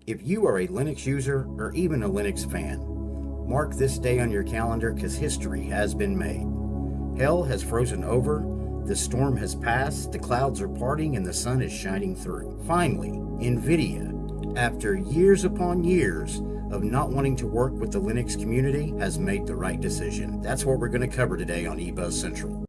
If you are a Linux user or even a Linux fan, mark this day on your calendar because history has been made. Hell has frozen over, the storm has passed, the clouds are parting, and the sun is shining through. Finally, Nvidia, after years upon years of not wanting to work with the Linux community, has made the right decision. That's what we're going to cover today on eBuzz Central.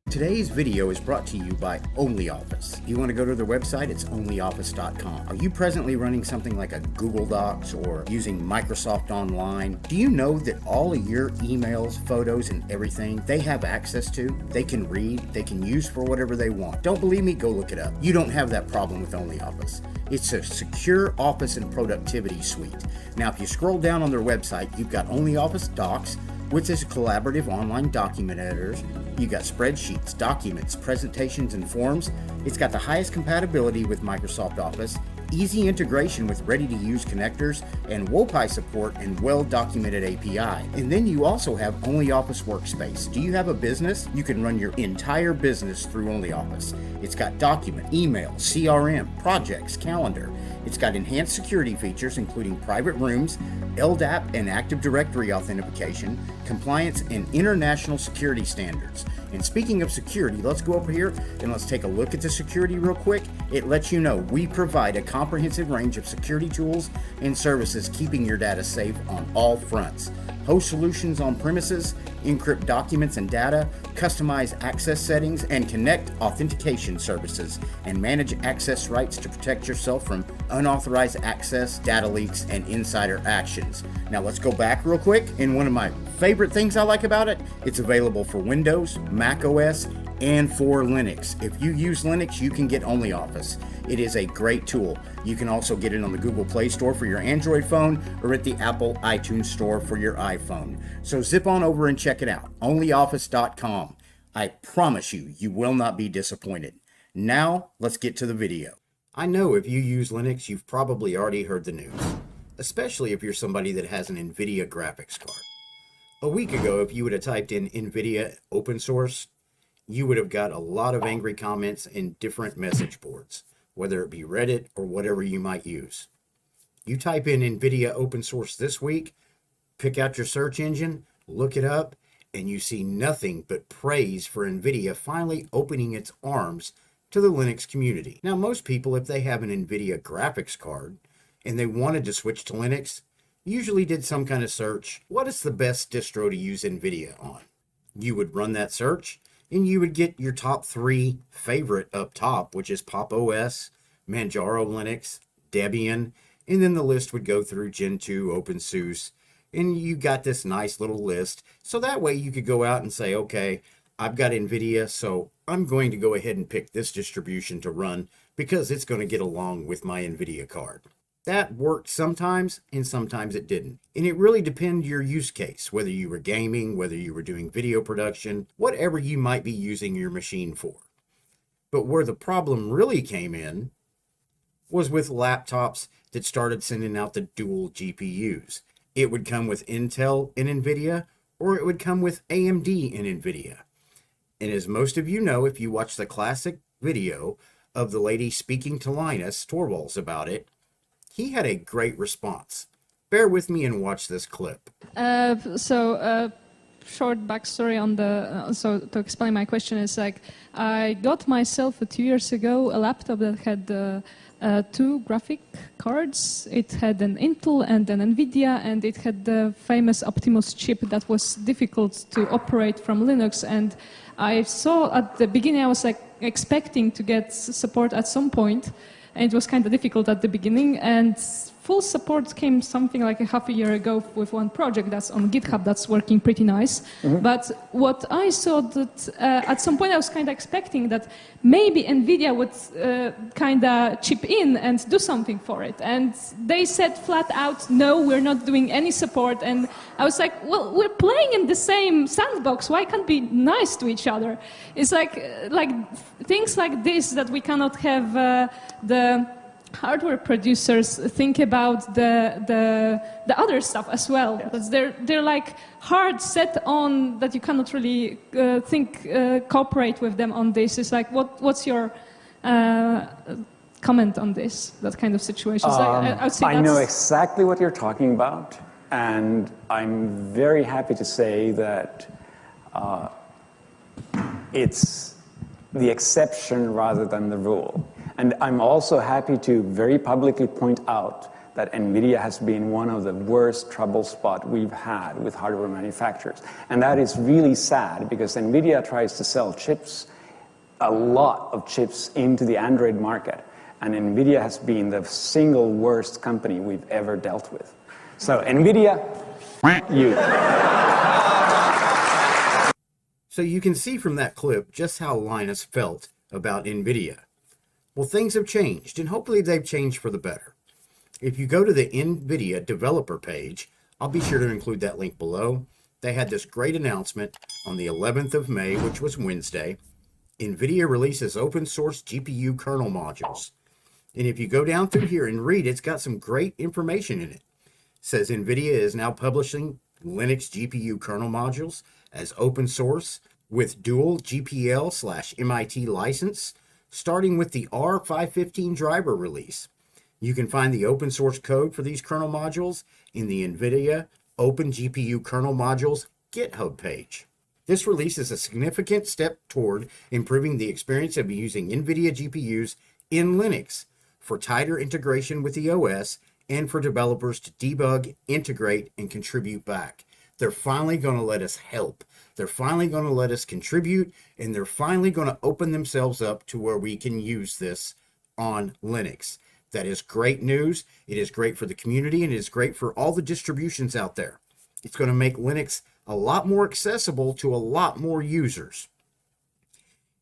Today's video is brought to you by OnlyOffice. If you want to go to their website, it's OnlyOffice.com. Are you presently running something like a Google Docs or using Microsoft Online? Do you know that all of your emails, photos, and everything they have access to, they can read, they can use for whatever they want? Don't believe me? Go look it up. You don't have that problem with OnlyOffice. It's a secure office and productivity suite. Now, if you scroll down on their website, you've got OnlyOffice Docs, which is collaborative online document editors. You got spreadsheets, documents, presentations, and forms. It's got the highest compatibility with Microsoft Office, easy integration with ready-to-use connectors, and WOPI support and well-documented API. And then you also have OnlyOffice Workspace. Do you have a business? You can run your entire business through OnlyOffice. It's got document, email, CRM, projects, calendar. It's got enhanced security features, including private rooms, LDAP and Active Directory authentication, compliance, and international security standards. And speaking of security, let's go over here and let's take a look at the security real quick. It lets you know we provide a comprehensive range of security tools and services, keeping your data safe on all fronts. Host solutions on premises, encrypt documents and data, customize access settings, and connect authentication services, and manage access rights to protect yourself from unauthorized access, data leaks, and insider actions. Now let's go back real quick, and one of my favorite things I like about it, it's available for Windows, Mac OS, and for Linux. If you use Linux, you can get OnlyOffice. It is a great tool. You can also get it on the Google Play Store for your Android phone or at the Apple iTunes Store for your iPhone. So zip on over and check it out, OnlyOffice.com. I promise you, you will not be disappointed. Now, let's get to the video. I know if you use Linux, you've probably already heard the news, especially if you're somebody that has an Nvidia graphics card. A week ago, if you would have typed in Nvidia open source, you would have got a lot of angry comments in different message boards, whether it be Reddit or whatever you might use. You type in Nvidia open source this week, pick out your search engine, look it up, and you see nothing but praise for Nvidia finally opening its arms to the Linux community. Now, most people, if they have an Nvidia graphics card and they wanted to switch to Linux, usually did some kind of search. What is the best distro to use Nvidia on? You would run that search, and you would get your top 3 favorite up top, which is Pop! OS, Manjaro Linux, Debian, and then the list would go through Gentoo, OpenSUSE, and you got this nice little list. So that way you could go out and say, okay, I've got Nvidia, so I'm going to go ahead and pick this distribution to run because it's going to get along with my Nvidia card. That worked sometimes, and sometimes it didn't. And it really depended your use case, whether you were gaming, whether you were doing video production, whatever you might be using your machine for. But where the problem really came in was with laptops that started sending out the dual GPUs. It would come with Intel and Nvidia, or it would come with AMD and Nvidia. And as most of you know, if you watch the classic video of the lady speaking to Linus Torvalds about it, he had a great response. Bear with me and watch this clip. Short backstory on the, so to explain my question is like, I got myself 2 years ago a laptop that had 2 graphic cards. It had an Intel and an Nvidia, and it had the famous Optimus chip that was difficult to operate from Linux. And I saw at the beginning, I was like expecting to get support at some point, and it was kind of difficult at the beginning, and full support came something like a half a year ago with one project that's on GitHub that's working pretty nice. But what I saw that at some point I was kind of expecting that maybe Nvidia would kind of chip in and do something for it. And they said flat out, no, we're not doing any support. And I was like, well, we're playing in the same sandbox. Why can't we be nice to each other? It's like things like this that we cannot have the hardware producers think about the other stuff as well, because they're like hard set on that you cannot really cooperate with them on this. It's like what's your comment on this, that kind of situations? I would say I know exactly what you're talking about, and I'm very happy to say that it's the exception rather than the rule. And I'm also happy to very publicly point out that Nvidia has been one of the worst trouble spot we've had with hardware manufacturers. And that is really sad because Nvidia tries to sell chips, a lot of chips into the Android market. And Nvidia has been the single worst company we've ever dealt with. So Nvidia, you. So you can see from that clip just how Linus felt about Nvidia. Well, things have changed, and hopefully they've changed for the better. If you go to the Nvidia developer page, I'll be sure to include that link below. They had this great announcement on the 11th of May, which was Wednesday. Nvidia releases open source GPU kernel modules. And if you go down through here and read, it's got some great information in it. It says Nvidia is now publishing Linux GPU kernel modules as open source with dual GPL/MIT license, starting with the R515 driver release. You can find the open source code for these kernel modules in the Nvidia Open GPU Kernel Modules GitHub page. This release is a significant step toward improving the experience of using Nvidia GPUs in Linux for tighter integration with the OS and for developers to debug, integrate, and contribute back. They're finally going to let us help. They're finally going to let us contribute, and they're finally going to open themselves up to where we can use this on Linux. That is great news. It is great for the community, and it is great for all the distributions out there. It's going to make Linux a lot more accessible to a lot more users.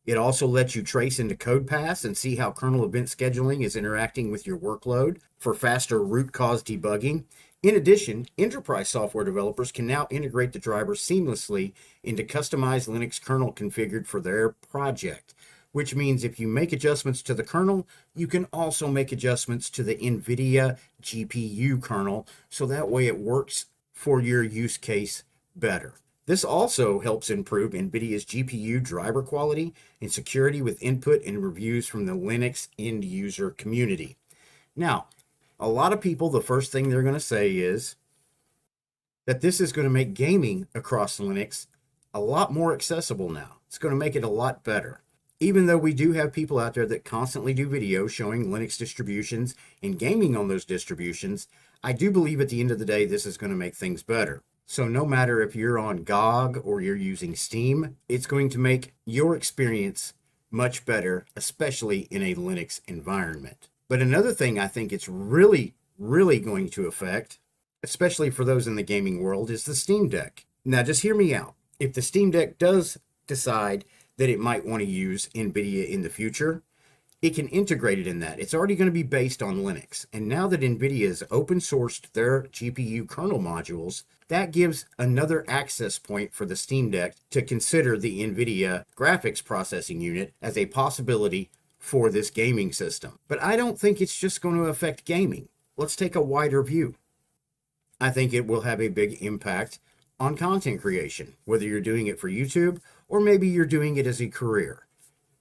It also lets you trace into code paths and see how kernel event scheduling is interacting with your workload for faster root cause debugging. In addition, enterprise software developers can now integrate the driver seamlessly into customized Linux kernel configured for their project, which means if you make adjustments to the kernel, you can also make adjustments to the Nvidia GPU kernel, so that way it works for your use case better. This also helps improve Nvidia's GPU driver quality and security with input and reviews from the Linux end user community. Now, a lot of people, the first thing they're going to say is that this is going to make gaming across Linux a lot more accessible now. It's going to make it a lot better. Even though we do have people out there that constantly do videos showing Linux distributions and gaming on those distributions, I do believe at the end of the day this is going to make things better. So no matter if you're on GOG or you're using Steam, it's going to make your experience much better, especially in a Linux environment. But another thing I think it's really going to affect, especially for those in the gaming world, is the Steam Deck. Now just hear me out. If the Steam Deck does decide that it might want to use Nvidia in the future, it can integrate it in that. It's already going to be based on Linux. And now that Nvidia has open sourced their GPU kernel modules, that gives another access point for the Steam Deck to consider the Nvidia graphics processing unit as a possibility for this gaming system. But I don't think it's just going to affect gaming. Let's take a wider view. I think it will have a big impact on content creation, whether you're doing it for YouTube or maybe you're doing it as a career.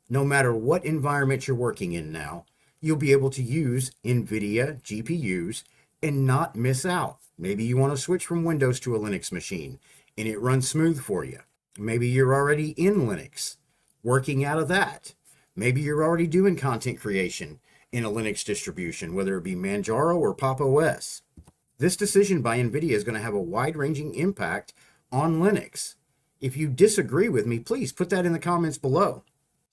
No matter what environment you're working in now, you'll be able to use Nvidia GPUs and not miss out. Maybe you want to switch from Windows to a Linux machine and it runs smooth for you. Maybe you're already in Linux, working out of that. Maybe you're already doing content creation in a Linux distribution, whether it be Manjaro or Pop! OS. This decision by Nvidia is going to have a wide-ranging impact on Linux. If you disagree with me, please put that in the comments below.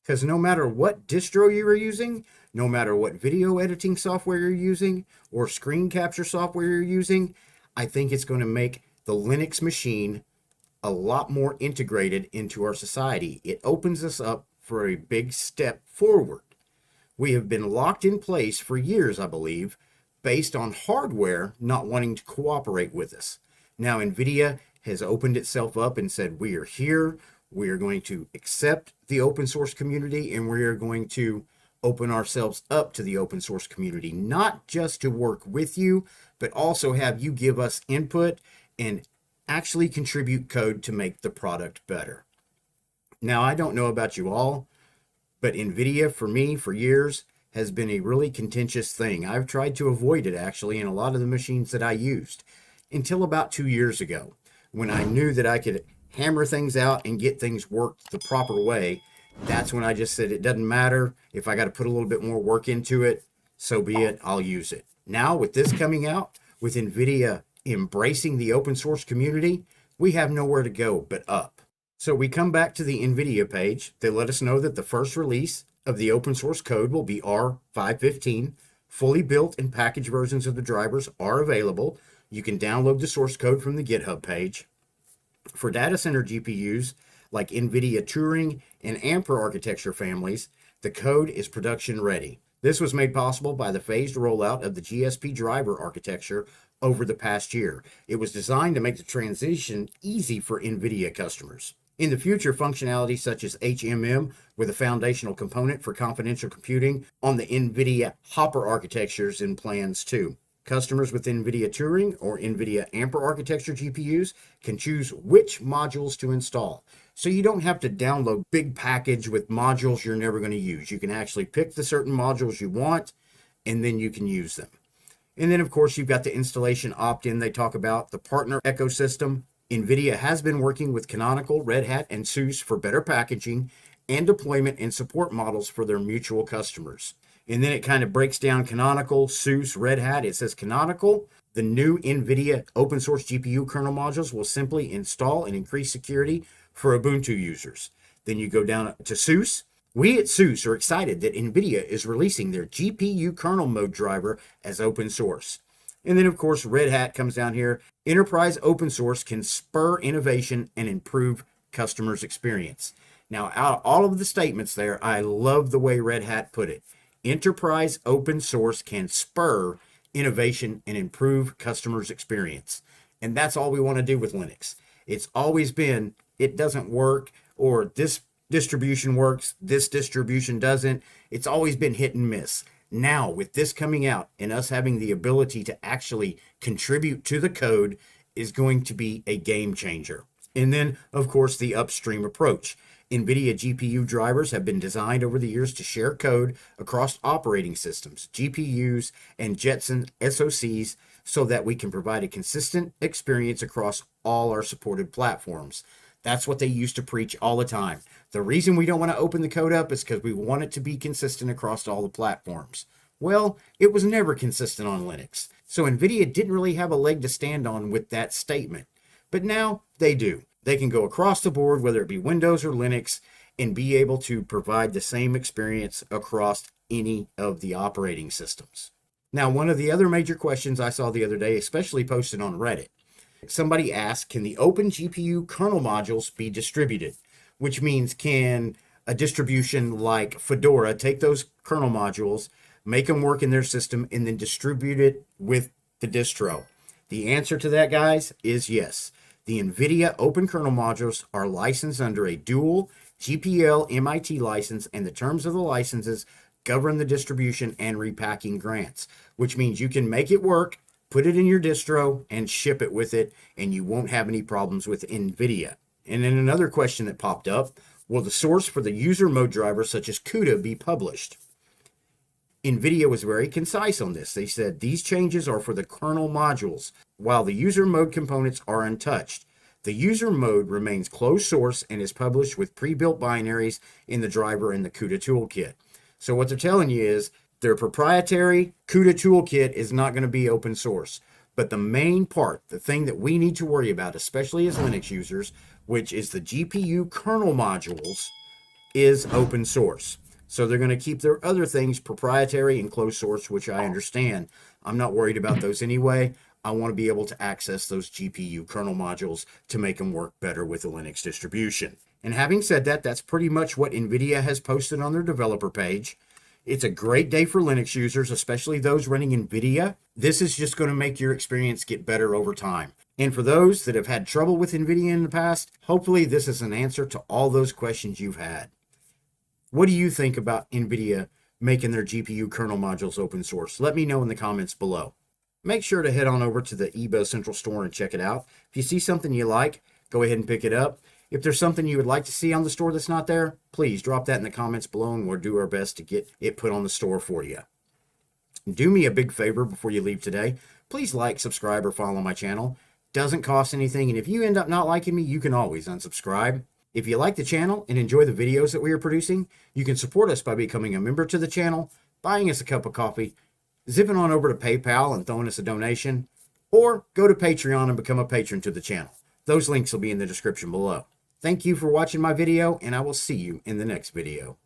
Because no matter what distro you are using, no matter what video editing software you're using, or screen capture software you're using, I think it's going to make the Linux machine a lot more integrated into our society. It opens us up for a big step forward. We have been locked in place for years, I believe, based on hardware not wanting to cooperate with us. Now Nvidia has opened itself up and said, we are here, we are going to accept the open source community, and we are going to open ourselves up to the open source community, not just to work with you, but also have you give us input and actually contribute code to make the product better. Now, I don't know about you all, But Nvidia, for me, for years, has been a really contentious thing. I've tried to avoid it, actually, in a lot of the machines that I used, until about 2 years ago, when I knew that I could hammer things out and get things worked the proper way. That's when I just said, it doesn't matter if I got to put a little bit more work into it, so be it, I'll use it. Now, with this coming out, with Nvidia embracing the open source community, we have nowhere to go but up. So we come back to the Nvidia page. They let us know that the first release of the open source code will be R515. Fully built and packaged versions of the drivers are available. You can download the source code from the GitHub page. For data center GPUs like Nvidia Turing and Ampere architecture families, the code is production ready. This was made possible by the phased rollout of the GSP driver architecture over the past year. It was designed to make the transition easy for Nvidia customers. In the future, functionality such as HMM with a foundational component for confidential computing on the Nvidia Hopper architectures in plans too. Customers with Nvidia Turing or Nvidia Ampere architecture GPUs can choose which modules to install. So you don't have to download big package with modules you're never going to use. You can actually pick the certain modules you want, and then you can use them. And then, of course, you've got the installation opt-in. They talk about the partner ecosystem. Nvidia has been working with Canonical, Red Hat, and SUSE for better packaging and deployment and support models for their mutual customers. And then it kind of breaks down Canonical, SUSE, Red Hat. It says Canonical, the new Nvidia open source GPU kernel modules will simply install and increase security for Ubuntu users. Then you go down to SUSE. We at SUSE are excited that Nvidia is releasing their GPU kernel mode driver as open source. And then, of course, Red Hat comes down here. Enterprise open source can spur innovation and improve customers' experience. Now, out of all of the statements there, I love the way Red Hat put it. Enterprise open source can spur innovation and improve customers' experience. And that's all we want to do with Linux. It's always been, it doesn't work, or this distribution works, this distribution doesn't. It's always been hit and miss. Now, with this coming out and us having the ability to actually contribute to the code is going to be a game changer. And then, of course, the upstream approach. Nvidia GPU drivers have been designed over the years to share code across operating systems, GPUs, and Jetson SoCs so that we can provide a consistent experience across all our supported platforms. That's what they used to preach all the time. The reason we don't want to open the code up is because we want it to be consistent across all the platforms. Well, it was never consistent on Linux. So Nvidia didn't really have a leg to stand on with that statement. But now they do. They can go across the board, whether it be Windows or Linux, and be able to provide the same experience across any of the operating systems. Now, one of the other major questions I saw the other day, especially posted on Reddit, somebody asked, can the open GPU kernel modules be distributed? Which means, can a distribution like Fedora take those kernel modules, make them work in their system, and then distribute it with the distro? The answer to that, guys, is yes. The Nvidia open kernel modules are licensed under a dual GPL MIT license, and the terms of the licenses govern the distribution and repacking grants, which means you can make it work, put it in your distro, and ship it with it, and you won't have any problems with Nvidia. And then another question that popped up, will the source for the user mode drivers such as CUDA be published? Nvidia was very concise on this. They said these changes are for the kernel modules, while the user mode components are untouched. The user mode remains closed source and is published with pre-built binaries in the driver and the CUDA toolkit. So what they're telling you is their proprietary CUDA toolkit is not going to be open source. But the main part, the thing that we need to worry about, especially as Linux users, which is the GPU kernel modules, is open source. So they're going to keep their other things proprietary and closed source, which I understand. I'm not worried about those anyway. I want to be able to access those GPU kernel modules to make them work better with the Linux distribution. And having said that, that's pretty much what Nvidia has posted on their developer page. It's a great day for Linux users, especially those running Nvidia. This is just going to make your experience get better over time. And for those that have had trouble with Nvidia in the past, hopefully this is an answer to all those questions you've had. What do you think about Nvidia making their GPU kernel modules open source? Let me know in the comments below. Make sure to head on over to the eBuzz Central Store and check it out. If you see something you like, go ahead and pick it up. If there's something you would like to see on the store that's not there, please drop that in the comments below and we'll do our best to get it put on the store for you. Do me a big favor before you leave today. Please like, subscribe, or follow my channel. Doesn't cost anything, and if you end up not liking me, you can always unsubscribe. If you like the channel and enjoy the videos that we are producing, you can support us by becoming a member to the channel, buying us a cup of coffee, zipping on over to PayPal and throwing us a donation, or go to Patreon and become a patron to the channel. Those links will be in the description below. Thank you for watching my video, and I will see you in the next video.